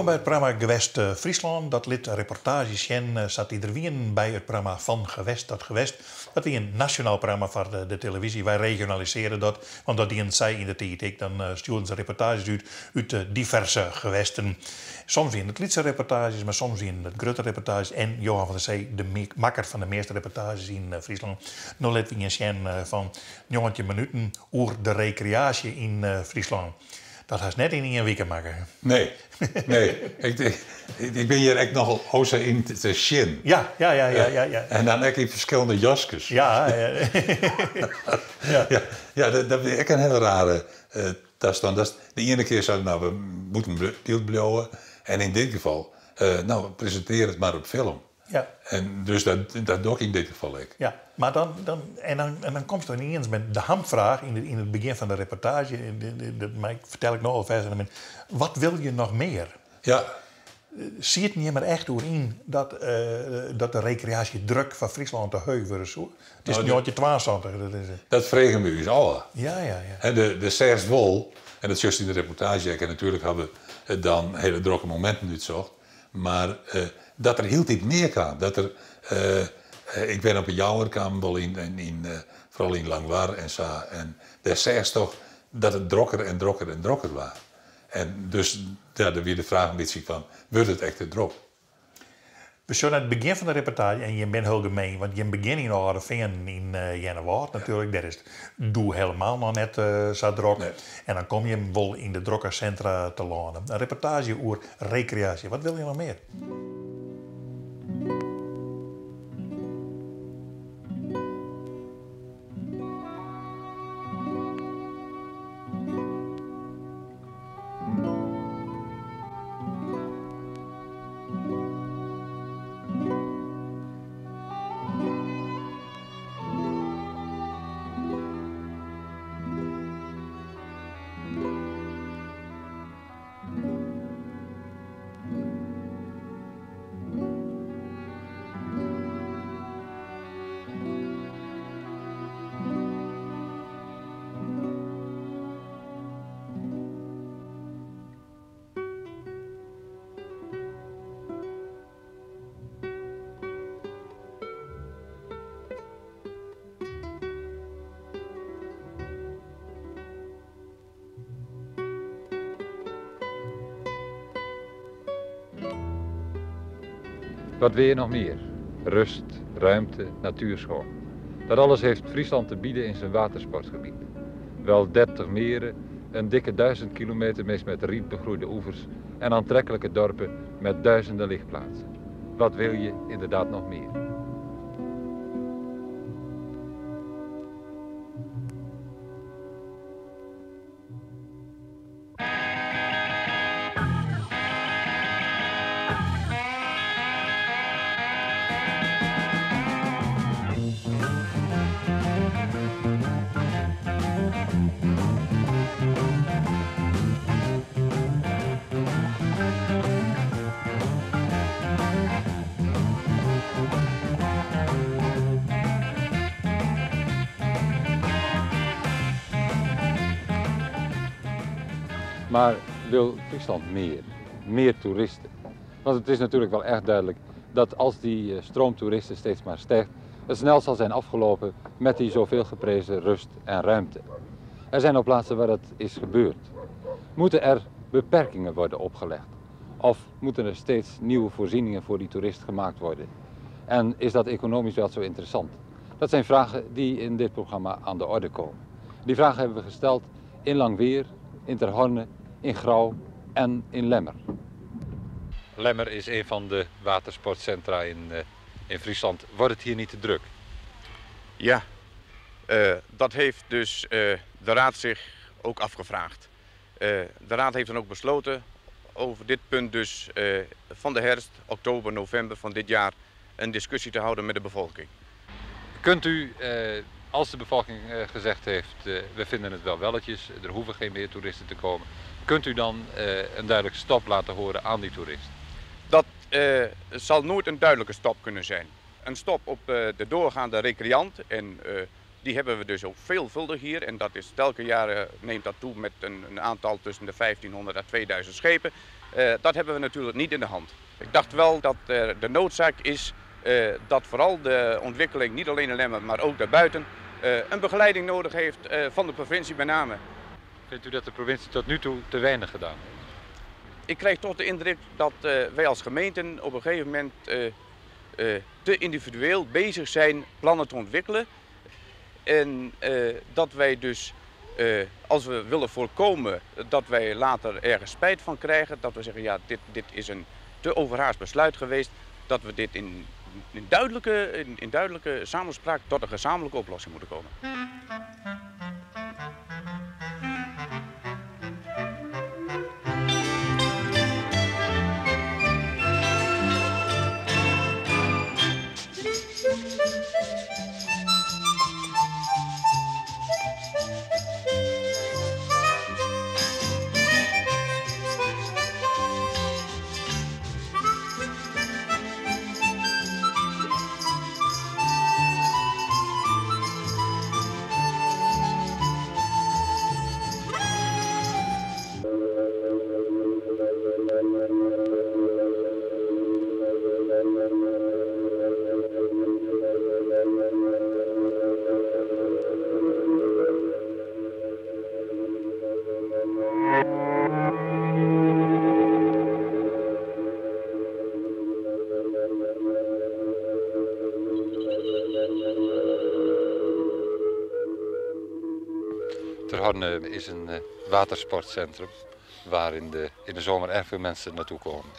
Welkom bij het programma Gewest Friesland. Dat lid reportages zien zat iedereen bij het programma van Gewest. Dat is een nationaal programma voor de televisie. Wij regionaliseren dat, want dat die zei in de tijd. Dan sturen ze reportages uit diverse gewesten. Soms in het Lietse reportages, maar soms in het grote reportages. En Johan van der Zee, de makker van de meeste reportages in Friesland. Nou laten we een zien van 90 minuten over de recreatie in Friesland. Dat is net in een week maken. Nee. Ik ben hier echt nogal oza in te zien. Ja. En dan heb ik verschillende jasjes. Ja. Dat is echt een hele rare toestand. De ene keer zouden we moeten beeld blowen. En in dit geval, presenteer het maar op film. Ja. En dus dat doe ik in dit geval ik. Ja, maar dan komt er niet eens met de hamvraag in het begin van de reportage. Dat vertel ik nogal verder. Wat wil je nog meer? Ja. Zie het niet meer echt doorheen dat de recreatie druk van Friesland te heuvel is. Het is nu 22. Dat vregen we u allen. Ja. En de zes wol, en dat juist in de reportage, en natuurlijk hebben we dan hele drukke momenten uitzocht. Maar dat er heel diep meer kwam. Dat er, ik ben op een jouwer kwam wel vooral in Langwaar en zo. En daar zei ze toch dat het drokker was. En dus dan weer de vraag een beetje van, wordt het echt te drok? We zijn aan het begin van de reportage, en je bent heel gemeen, want je begint in Aardeveen in januari natuurlijk. Dat is doe helemaal nog net zo druk. Nee. En dan kom je wel in de drokkercentra te landen. Een reportage over recreatie. Wat wil je nog meer? Wat wil je nog meer? Rust, ruimte, natuurschoon. Dat alles heeft Friesland te bieden in zijn watersportgebied. Wel 30 meren, een dikke 1000 kilometer meest met riet begroeide oevers en aantrekkelijke dorpen met duizenden lichtplaatsen. Wat wil je inderdaad nog meer? Maar wil Friesland meer? Meer toeristen? Want het is natuurlijk wel echt duidelijk dat als die stroom toeristen steeds maar stijgt, het snel zal zijn afgelopen met die zoveel geprezen rust en ruimte. Er zijn ook plaatsen waar dat is gebeurd. Moeten er beperkingen worden opgelegd? Of moeten er steeds nieuwe voorzieningen voor die toerist gemaakt worden? En is dat economisch wel zo interessant? Dat zijn vragen die in dit programma aan de orde komen. Die vragen hebben we gesteld in Langweer, in Ter Horne, in Grauw en in Lemmer. Lemmer is een van de watersportcentra in Friesland. Wordt het hier niet te druk? Ja, dat heeft dus de Raad zich ook afgevraagd. De Raad heeft dan ook besloten over dit punt dus van de herfst, oktober, november van dit jaar een discussie te houden met de bevolking. Kunt u, als de bevolking gezegd heeft, we vinden het wel welletjes, er hoeven geen meer toeristen te komen, kunt u dan een duidelijke stop laten horen aan die toerist? Dat zal nooit een duidelijke stop kunnen zijn. Een stop op de doorgaande recreant en die hebben we dus ook veelvuldig hier. En dat is elke jaar neemt dat toe met een aantal tussen de 1500 en 2000 schepen. Dat hebben we natuurlijk niet in de hand. Ik dacht wel dat de noodzaak is dat vooral de ontwikkeling, niet alleen in Lemmer, maar ook daarbuiten, een begeleiding nodig heeft van de provincie met name. Vindt u dat de provincie tot nu toe te weinig gedaan heeft? Ik krijg toch de indruk dat wij als gemeenten op een gegeven moment te individueel bezig zijn plannen te ontwikkelen. En dat wij dus, als we willen voorkomen dat wij later ergens spijt van krijgen, dat we zeggen, ja, dit is een te overhaast besluit geweest, dat we dit in duidelijke samenspraak tot een gezamenlijke oplossing moeten komen. Ter Horne is een watersportcentrum waar in de zomer erg veel mensen naartoe komen.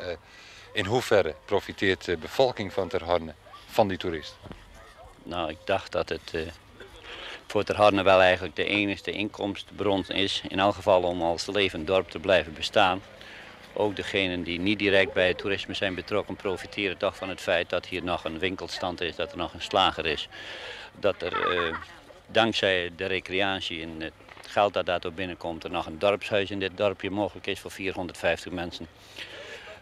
In hoeverre profiteert de bevolking van Ter Horne van die toeristen? Nou, ik dacht dat het voor Ter Horne wel eigenlijk de enige inkomstenbron is. In elk geval om als levend dorp te blijven bestaan. Ook degenen die niet direct bij het toerisme zijn betrokken profiteren toch van het feit dat hier nog een winkelstand is, dat er nog een slager is. Dat er dankzij de recreatie en het geld dat daardoor binnenkomt er nog een dorpshuis in dit dorpje mogelijk is voor 450 mensen.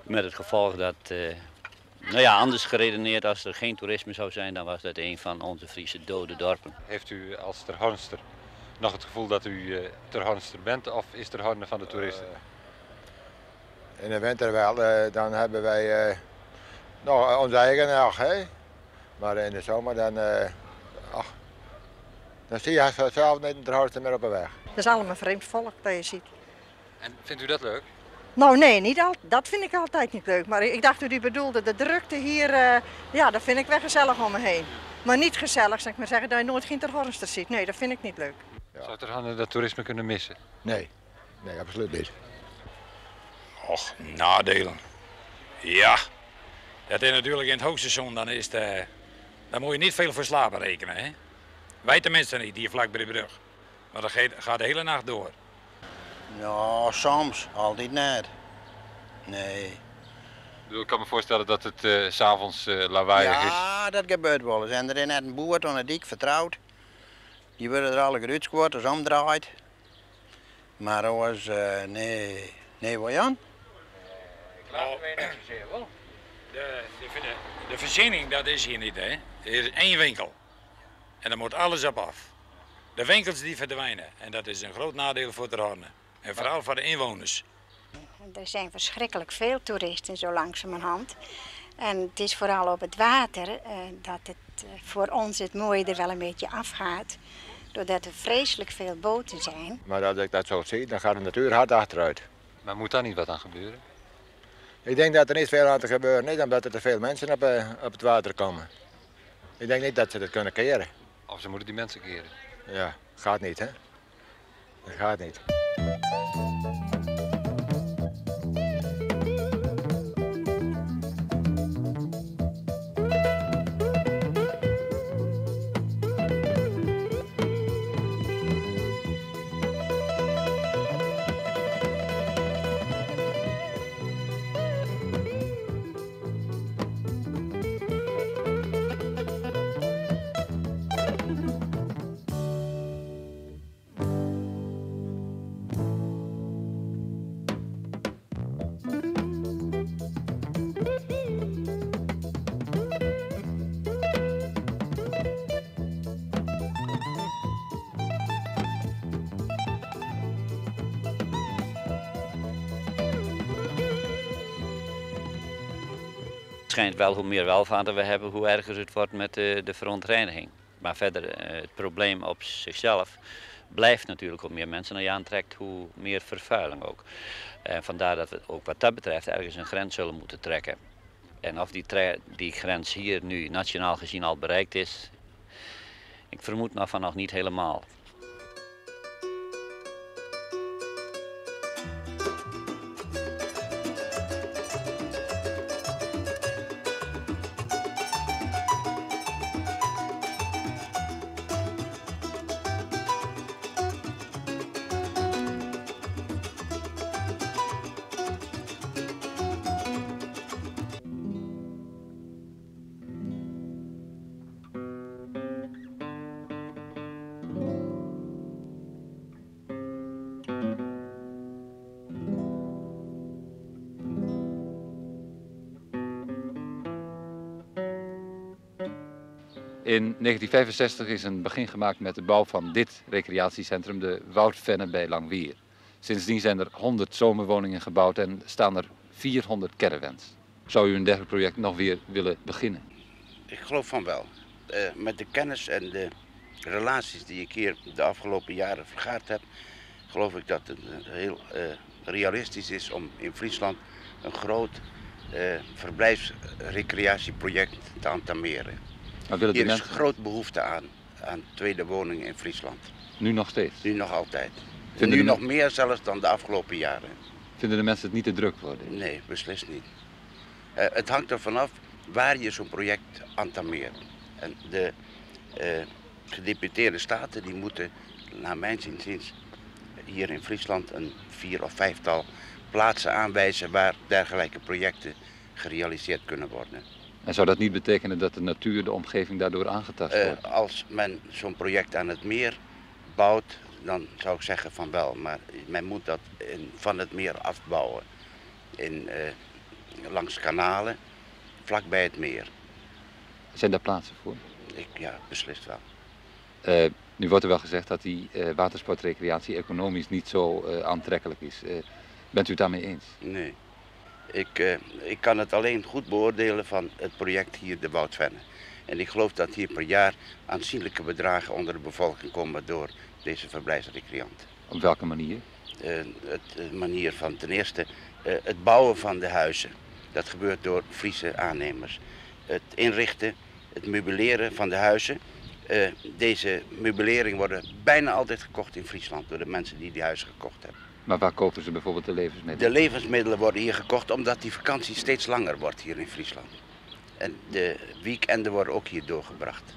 Met het gevolg dat, anders geredeneerd, als er geen toerisme zou zijn, dan was dat een van onze Friese dode dorpen. Heeft u als Ter Hornster nog het gevoel dat u Ter Hornster bent of is Ter Horne van de toeristen? In de winter wel, dan hebben wij nog onze eigen dag, hè? Maar in de zomer dan zie je zelf niet Ter Hornster meer op de weg. Het is allemaal vreemd volk dat je ziet. En vindt u dat leuk? Nou nee, dat vind ik altijd niet leuk. Maar ik dacht dat u bedoelde de drukte hier, dat vind ik wel gezellig om me heen. Maar niet gezellig, zeg maar zeggen, dat je nooit geen Ter Hornster ziet. Nee, dat vind ik niet leuk. Ja. Zou Ter Horne dat toerisme kunnen missen? Nee, absoluut niet. Och, nadelen. Ja, dat is natuurlijk in het hoogseizoen, dan moet je niet veel voor slapen rekenen. Hè? Wij tenminste niet, hier vlak bij de brug. Maar dat gaat de hele nacht door. Ja, soms, altijd niet. Nee. Ik kan me voorstellen dat het 's avonds lawaaiig is. Ja, dat gebeurt wel eens. En er is net een boer aan de dik vertrouwd. Die worden er alle gerutsquart, als omdraait. Maar als, nee, wat Jan? De voorziening, dat is hier niet, hè. Er is één winkel. En daar moet alles op af. De winkels die verdwijnen. En dat is een groot nadeel voor Ter Horne. En vooral voor de inwoners. Er zijn verschrikkelijk veel toeristen zo langzamerhand. En het is vooral op het water dat het voor ons het mooie er wel een beetje afgaat. Doordat er vreselijk veel boten zijn. Maar als ik dat zo zie, dan gaat de natuur hard achteruit. Maar moet daar niet wat aan gebeuren? Ik denk dat er niet veel aan te gebeuren is, omdat er te veel mensen op het water komen. Ik denk niet dat ze dat kunnen keren. Of ze moeten die mensen keren? Ja, gaat niet, hè? Dat gaat niet. schijnt wel, hoe meer welvaart we hebben, hoe erger het wordt met de verontreiniging. Maar verder, het probleem op zichzelf blijft natuurlijk, hoe meer mensen naar je aantrekt, hoe meer vervuiling ook. En vandaar dat we ook wat dat betreft ergens een grens zullen moeten trekken. En of die grens hier nu nationaal gezien al bereikt is, ik vermoed nog niet helemaal. In 1965 is een begin gemaakt met de bouw van dit recreatiecentrum, de Woudvenne bij Langwier. Sindsdien zijn er 100 zomerwoningen gebouwd en staan er 400 caravans. Zou u een dergelijk project nog weer willen beginnen? Ik geloof van wel. Met de kennis en de relaties die ik hier de afgelopen jaren vergaard heb, geloof ik dat het heel realistisch is om in Friesland een groot verblijfsrecreatieproject te entameren. Hier is groot behoefte aan tweede woningen in Friesland. Nu nog steeds? Nu nog altijd. Nu nog meer zelfs dan de afgelopen jaren. Vinden de mensen het niet te druk worden? Nee, beslist niet. Het hangt er vanaf waar je zo'n project entameert. En de gedeputeerde staten die moeten, naar mijn inziens, hier in Friesland een 4 of 5-tal plaatsen aanwijzen waar dergelijke projecten gerealiseerd kunnen worden. En zou dat niet betekenen dat de natuur, de omgeving daardoor aangetast wordt? Als men zo'n project aan het meer bouwt, dan zou ik zeggen van wel. Maar men moet dat van het meer afbouwen. Langs kanalen, vlakbij het meer. Zijn daar plaatsen voor? Ja, beslist wel. Nu wordt er wel gezegd dat die watersportrecreatie economisch niet zo aantrekkelijk is. Bent u het daarmee eens? Nee. Ik kan het alleen goed beoordelen van het project hier, de Woudvenne. En ik geloof dat hier per jaar aanzienlijke bedragen onder de bevolking komen door deze verblijfsrecreanten. Op welke manier? De manier van ten eerste het bouwen van de huizen. Dat gebeurt door Friese aannemers. Het inrichten, het meubileren van de huizen. Deze meubilering worden bijna altijd gekocht in Friesland door de mensen die huizen gekocht hebben. Maar waar kopen ze bijvoorbeeld de levensmiddelen? De levensmiddelen worden hier gekocht omdat die vakantie steeds langer wordt hier in Friesland. En de weekenden worden ook hier doorgebracht.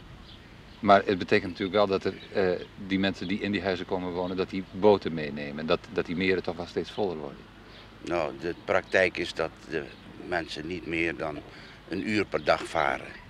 Maar het betekent natuurlijk wel dat die mensen die in die huizen komen wonen, dat die boten meenemen. En dat die meren toch wel steeds voller worden. Nou, de praktijk is dat de mensen niet meer dan 1 uur per dag varen.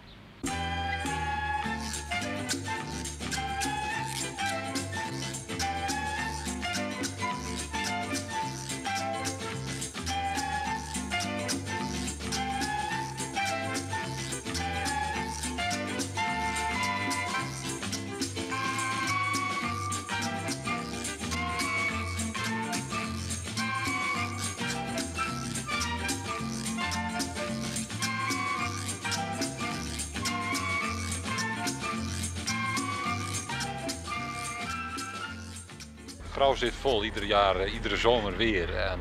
Grauw zit vol, iedere zomer weer. En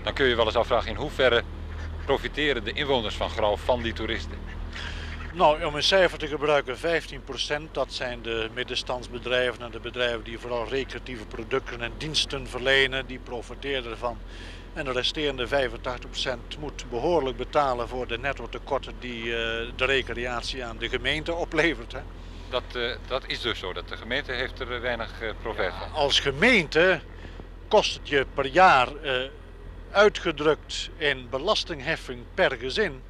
dan kun je wel eens afvragen in hoeverre profiteren de inwoners van Grauw van die toeristen? Nou, om een cijfer te gebruiken, 15%, dat zijn de middenstandsbedrijven en de bedrijven die vooral recreatieve producten en diensten verlenen, die profiteren ervan. En de resterende 85% moet behoorlijk betalen voor de netto tekorten die de recreatie aan de gemeente oplevert. Hè. Dat is dus zo, dat de gemeente heeft er weinig profijt van. Als gemeente kost het je per jaar uitgedrukt in belastingheffing per gezin,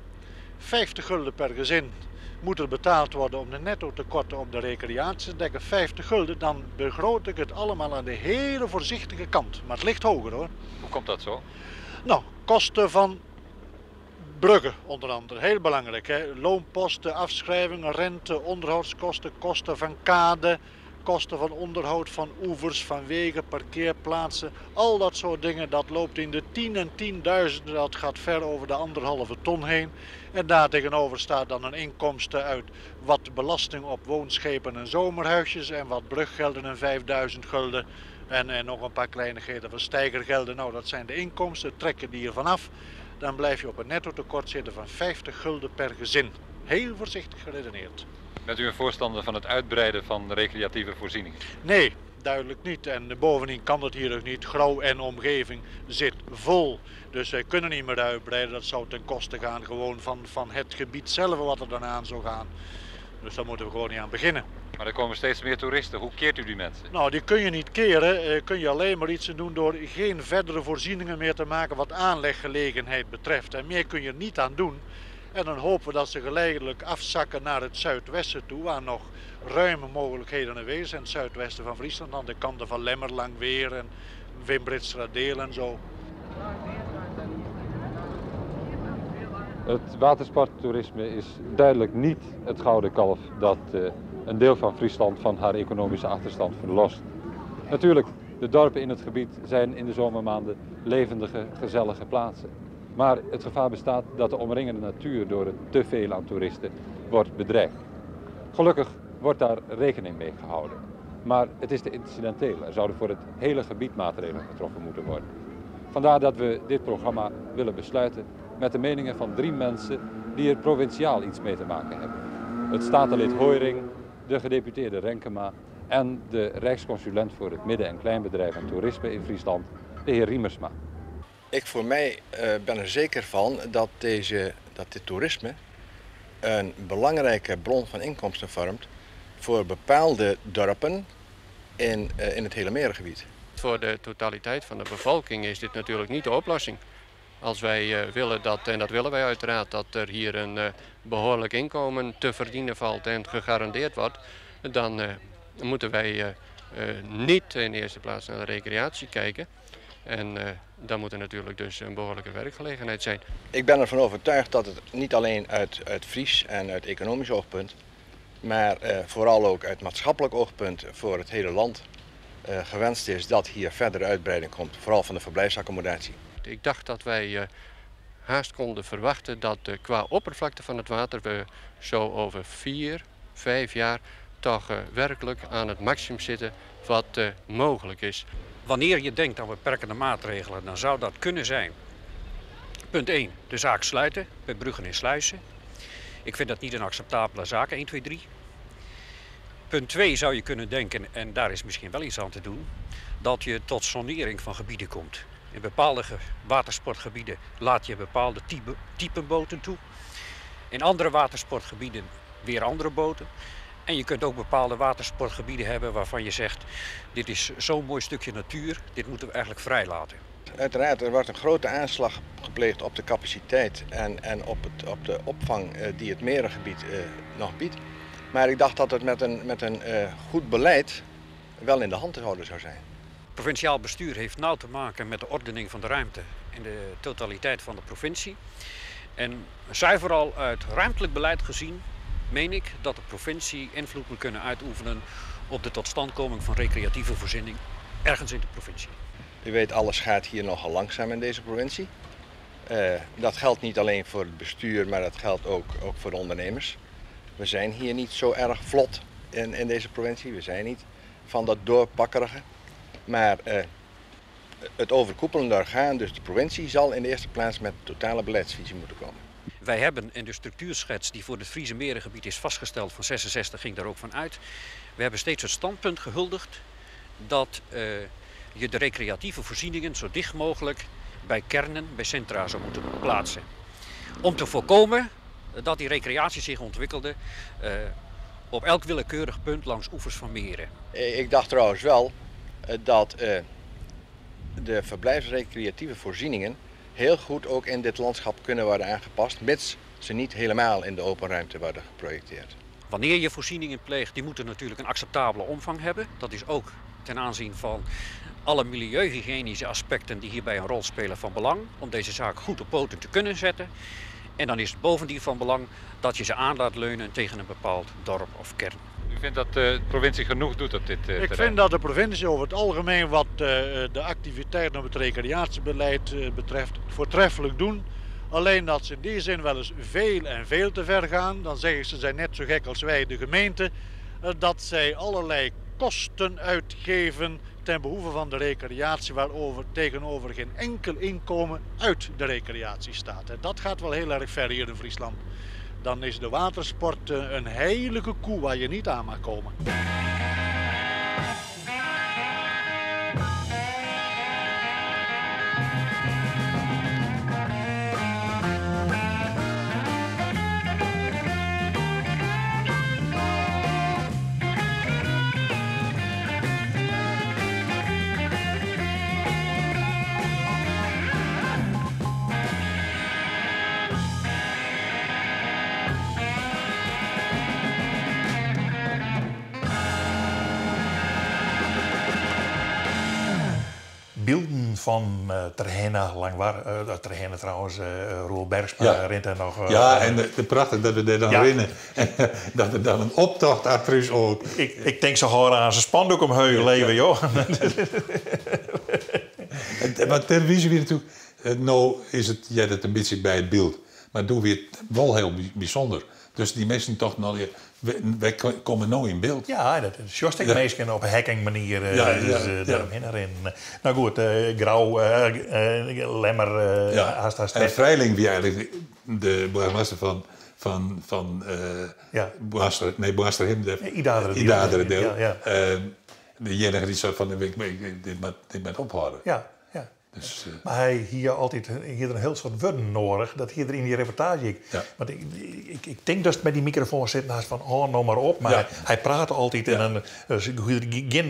50 gulden per gezin moet er betaald worden om de netto tekorten op de recreatie te dekken. 50 gulden, dan begroot ik het allemaal aan de hele voorzichtige kant. Maar het ligt hoger hoor. Hoe komt dat zo? Nou, kosten van bruggen onder andere, heel belangrijk. Hè? Loonposten, afschrijvingen, rente, onderhoudskosten, kosten van kade, kosten van onderhoud van oevers, van wegen, parkeerplaatsen. Al dat soort dingen, dat loopt in de 10 en 10.000, dat gaat ver over de 1,5 ton heen. En daar tegenover staat dan een inkomsten uit wat belasting op woonschepen en zomerhuisjes en wat bruggelden en 5000 gulden. En nog een paar kleinigheden van steigergelden. Nou, dat zijn de inkomsten, trekken die ervan af. Dan blijf je op een netto tekort zitten van 50 gulden per gezin. Heel voorzichtig geredeneerd. Bent u een voorstander van het uitbreiden van recreatieve voorzieningen? Nee, duidelijk niet. En bovendien kan het hier ook niet. Grauw en omgeving zit vol. Dus wij kunnen niet meer uitbreiden. Dat zou ten koste gaan gewoon van het gebied zelf wat er dan aan zou gaan. Dus daar moeten we gewoon niet aan beginnen. Maar er komen steeds meer toeristen. Hoe keert u die mensen? Nou, die kun je niet keren. Kun je alleen maar iets doen door geen verdere voorzieningen meer te maken wat aanleggelegenheid betreft. En meer kun je er niet aan doen. En dan hopen we dat ze geleidelijk afzakken naar het zuidwesten toe, waar nog ruime mogelijkheden aanwezig zijn. Het zuidwesten van Friesland, aan de kanten van Lemmerlangweer en Wimbritstradeel en zo. Het watersporttoerisme is duidelijk niet het gouden kalf dat een deel van Friesland van haar economische achterstand verlost. Natuurlijk, de dorpen in het gebied zijn in de zomermaanden levendige, gezellige plaatsen. Maar het gevaar bestaat dat de omringende natuur door het te veel aan toeristen wordt bedreigd. Gelukkig wordt daar rekening mee gehouden. Maar het is te incidenteel. Er zouden voor het hele gebied maatregelen getroffen moeten worden. Vandaar dat we dit programma willen besluiten met de meningen van 3 mensen die er provinciaal iets mee te maken hebben. Het statenlid Hoijring, de gedeputeerde Renkema en de rijksconsulent voor het midden- en kleinbedrijf en toerisme in Friesland, de heer Riemersma. Ik voor mij ben er zeker van dat dit toerisme een belangrijke bron van inkomsten vormt voor bepaalde dorpen in het hele Merengebied. Voor de totaliteit van de bevolking is dit natuurlijk niet de oplossing. Als wij willen en dat willen wij uiteraard, dat er hier een behoorlijk inkomen te verdienen valt en gegarandeerd wordt, dan moeten wij niet in de eerste plaats naar de recreatie kijken. En dan moet er natuurlijk dus een behoorlijke werkgelegenheid zijn. Ik ben ervan overtuigd dat het niet alleen uit Fries en uit economisch oogpunt, maar vooral ook uit maatschappelijk oogpunt voor het hele land gewenst is dat hier verdere uitbreiding komt, vooral van de verblijfsaccommodatie. Ik dacht dat wij haast konden verwachten dat qua oppervlakte van het water we zo over 4, 5 jaar toch werkelijk aan het maximum zitten wat mogelijk is. Wanneer je denkt aan beperkende maatregelen, dan zou dat kunnen zijn. Punt 1, de zaak sluiten bij bruggen en sluizen. Ik vind dat niet een acceptabele zaak, 1, 2, 3. Punt 2 zou je kunnen denken, en daar is misschien wel iets aan te doen, dat je tot zonering van gebieden komt. In bepaalde watersportgebieden laat je bepaalde type boten toe. In andere watersportgebieden weer andere boten. En je kunt ook bepaalde watersportgebieden hebben waarvan je zegt, dit is zo'n mooi stukje natuur, dit moeten we eigenlijk vrijlaten. Uiteraard, er wordt een grote aanslag gepleegd op de capaciteit en op de opvang die het Merengebied nog biedt. Maar ik dacht dat het met een goed beleid wel in de hand te houden zou zijn. Het provinciaal bestuur heeft nauw te maken met de ordening van de ruimte in de totaliteit van de provincie. En zuiver al uit ruimtelijk beleid gezien meen ik dat de provincie invloed moet kunnen uitoefenen op de totstandkoming van recreatieve voorziening ergens in de provincie. U weet, alles gaat hier nogal langzaam in deze provincie. Dat geldt niet alleen voor het bestuur, maar dat geldt ook voor de ondernemers. We zijn hier niet zo erg vlot in deze provincie. We zijn niet van dat doorpakkerige. Maar het overkoepelende orgaan, dus de provincie, zal in de eerste plaats met een totale beleidsvisie moeten komen. Wij hebben in de structuurschets die voor het Friese Merengebied is vastgesteld van 66 ging daar ook van uit. We hebben steeds het standpunt gehuldigd dat je de recreatieve voorzieningen zo dicht mogelijk bij kernen, bij centra zou moeten plaatsen. Om te voorkomen dat die recreatie zich ontwikkelde op elk willekeurig punt langs oevers van meren. Ik dacht trouwens wel dat de verblijfsrecreatieve voorzieningen heel goed ook in dit landschap kunnen worden aangepast, mits ze niet helemaal in de open ruimte worden geprojecteerd. Wanneer je voorzieningen pleegt, die moeten natuurlijk een acceptabele omvang hebben. Dat is ook ten aanzien van alle milieuhygiënische aspecten die hierbij een rol spelen van belang, om deze zaak goed op poten te kunnen zetten. En dan is het bovendien van belang dat je ze aan laat leunen tegen een bepaald dorp of kern. U vindt dat de provincie genoeg doet op dit terrein? Ik vind dat de provincie over het algemeen wat de activiteiten op het recreatiebeleid betreft voortreffelijk doen. Alleen dat ze in die zin wel eens veel te ver gaan. Dan zeggen ze zijn net zo gek als wij, de gemeente, dat zij allerlei kosten uitgeven ten behoeve van de recreatie, waarover tegenover geen enkel inkomen uit de recreatie staat. En dat gaat wel heel erg ver hier in Friesland. Dan is de watersport een heilige koe waar je niet aan mag komen. Beelden van terreinen, terreinen trouwens, Roel Bergsma rent er nog. Ja, en de prachtig dat we er dan winnen. En dat er dan een optocht achter is ook. Ik denk zo gewoon aan zijn spandoek omheen leven, joh. Maar televisie weer natuurlijk, nou is het, het een beetje bij het beeld. Maar doen we het wel heel bijzonder. Dus die mensen toch nog, wij komen nou in beeld. Ja, dat is juist ik meestal op een hacking manier daaromheen erin. Nou goed, Grauw, Lemmer, haast. En Vrijling, wie eigenlijk de burgemeester van Boaster Himdef. Idadere deel. Diejenige die zei van, dit met ophouden. Ja. Dus, maar hij hier altijd hier een heel soort woorden nodig, dat hier in die reportage. Want ik denk dat het met die microfoon zit naast van, nou maar op. Maar hij praat altijd en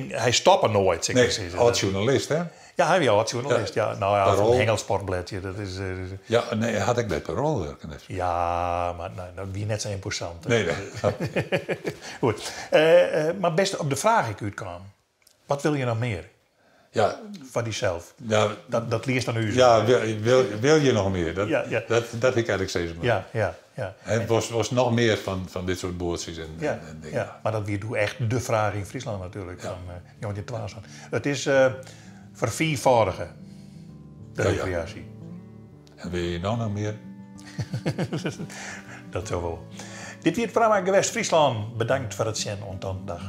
hij stopt nooit. Als journalist, hè? Ja, hij is als journalist. Nou ja, van een Engelsportbladje. Dat is, had ik bij Parool werken. Ja, maar dat wie net zo imposant. Nee. Goed. Maar best op de vraag ik uitkwam. Wat wil je nog meer? Ja. Van diezelf. Ja, dat leest dan u. Ja, wil je nog meer? Dat ik eigenlijk steeds meer. Ja. En het was nog meer van dit soort boordjes en dingen. Ja, maar dat weer doe echt de vraag in Friesland natuurlijk. Van die Twaasland. Het is verviervoudigen, de recreatie. En wil je nou nog meer? Dat zo wel. Dit weer het programma Gewest Friesland. Bedankt voor het zien. En tot dag.